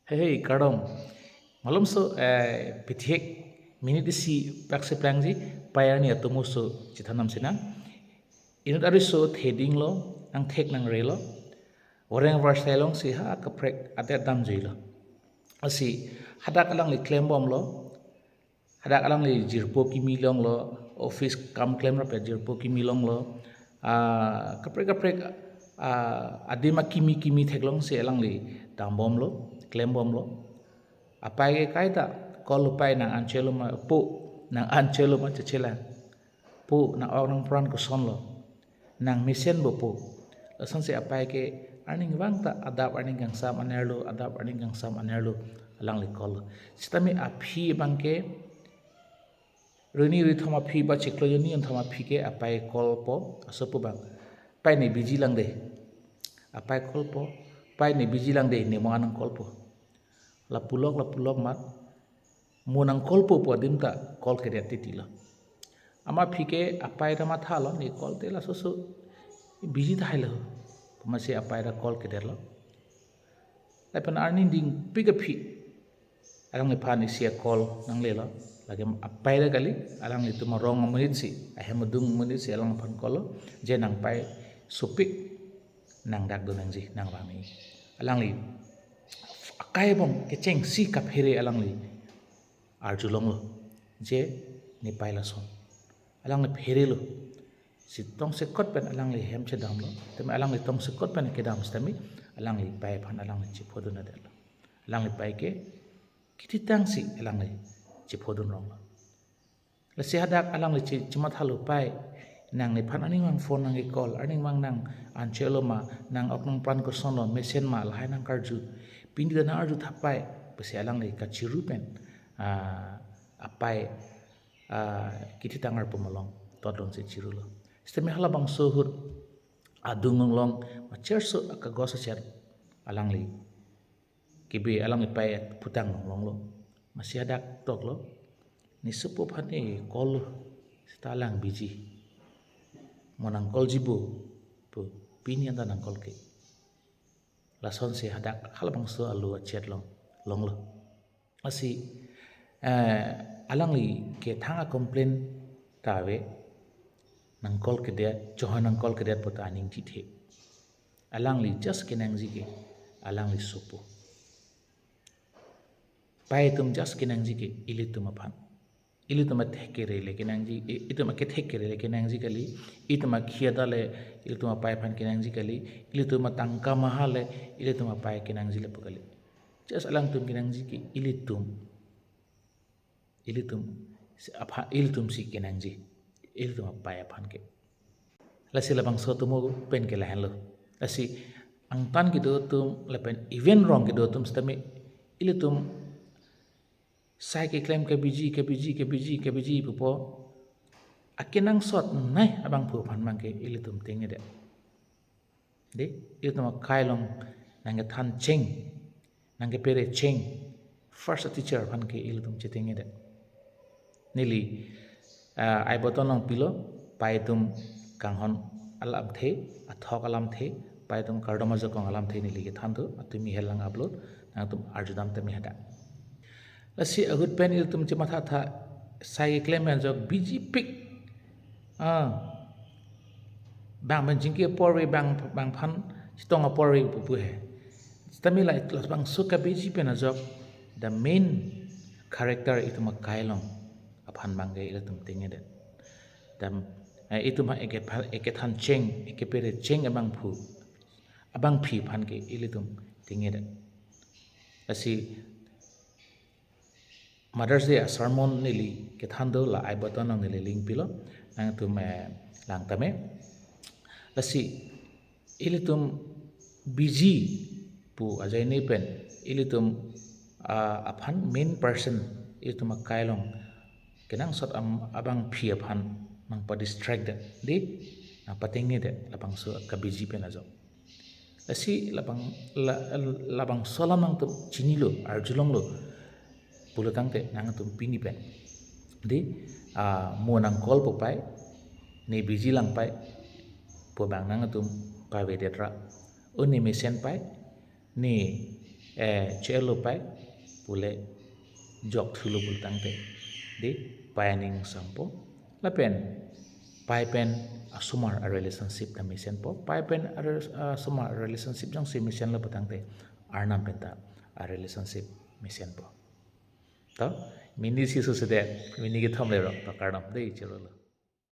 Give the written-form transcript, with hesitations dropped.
Hei, kadom. Malam so pithek minute si prakse prangji payar ni atomo so chithanam sina. Inut ari so theding lo nang thek nang re lo. Orang varsai long si ha kaprek ate dam jui lo. Asi hadak alang li claim bom lo. Hadak alang li jirpo ki milong lo. Office kam claim ra pe jirpo ki milong lo. Kaprek adima kimi thek long si alang li dam bom lo. Claim bom lo. Apai ke kaita kol upai nang anchelo ma pu nang anchelo ma chechela pu nang og nang pran ko son lo nang misen bo pu lasan se apai ke earning wang ta adap earning gang sam anerlo adap earning gang sam anerlo alang le kol sitami aphi bangke runi ri thoma phi ba chiklo yoni thoma phi ke apai kol po asopu bang pai ne biji lang de apai kol po pai ne biji lang de ne mo anang kol po la pulok mat munang kolpo po dimta kol ke reti tila ama phike apai ra matha lo ni kol tela so biji thai lo mase apai ra kol ke derlo lapan earning ding pick up phi alang le phan isia kol nang le lo lagi apai ra kali alang le tuma rong menit si ahem dung menit si alang phan kol je nang pai supik nang dak do nang ji nang wami alang le akai bong kecheng si kaphere alang li arjulong lo je ni paila son alang li phere lo si tong se kot pen alang li hem che dam lo tem alang li tong se kot pen ke dam stami alang li pai phan alang li chiphodun na del alang li pai ke kiti tang si alang li chiphodun rong lo la si hadak alang li chimat halu pai nang ni phan aning mang phone nang call aning mang nang anchelo ma nang ok nang pran ko son lo mesen ma lai nang karju pindi na arju thapai pasi alang le ka chiru pen apai kiti tangar pumalong todong se chiru lo steme hala bang sohut adung long ma cherso ka gosa cher alang le kibe alang le pai putang long lo masih ada tok lo ni supo phane kol stalang biji monang kol jibo pu pini anda nang kol ke lason se hadak halabang so alu achet long lo asi alang li ke thanga complain tawe nang kol ke dia johan nang kol ke dia pot aning ti the alang li just ke nang ji ke alang li supo pai tum just ke nang ji ke ili tum aphan ili tum theke re le ke nang ji itum ke theke re le ke nang ji kali itum khia dale ili tum pai phan ke nang ji kali ili tum tangka mahale ili tum pai ke nang ji le pakali just alang tum ke nang ji ke ili tum apa ili tum si ke nang ji ili tum pai aphan ke la sila bang so tumo pen ke lahan lo asi ang tan ki do tum la pen event wrong ki do tum stami ili tum sai ke claim ke biji pupo akinang sot nai abang pu phan mang ke ili tum tenge de ili tum kai long nang ke than cheng nang ke pere cheng first teacher phan ke ili tum chitenge de nili ai boton long pilo pai tum kanghon alam the athok alam the pai tum kardoma jokong alam the nili ke than tu atumi helang upload nang tum arjudam temi hada lasi agut pen il tum chimatha tha sai claim en jok biji pick bang ben jingke porwe bang phan stong a porwe pu he stami lai klas bang suka biji pen jok the main character ituma kailong aphan bang ge il tum tinge de dam ituma eke than cheng eke pere cheng abang phu abang phi phan ke ilitum tinge de asi Mother's Day sermon nili ke thando la ai button nang nili link pilo nang tu me lang tame lasi ilitum busy pu ajai nei pen ilitum aphan main person ilitum kailong kenang sot abang phi aphan mang pa distracted di na patengi de lapang so ka busy pen ajo lasi labang solam nang tu chinilo arjulong lo pulatang te nang tum pini pen di mo nang kol po pai ne biji lang pai po bang nang tum pa vedetra o ne mesen pai ne chelo pai pule jok thulu pul tangte di payaning sampo lapen pai pen asumar a relationship na mission po pai pen asumar relationship jang si mission la patangte arnam penta a relationship mission po ta mini si su se de mini ki thom le ro ta karnam dei chelo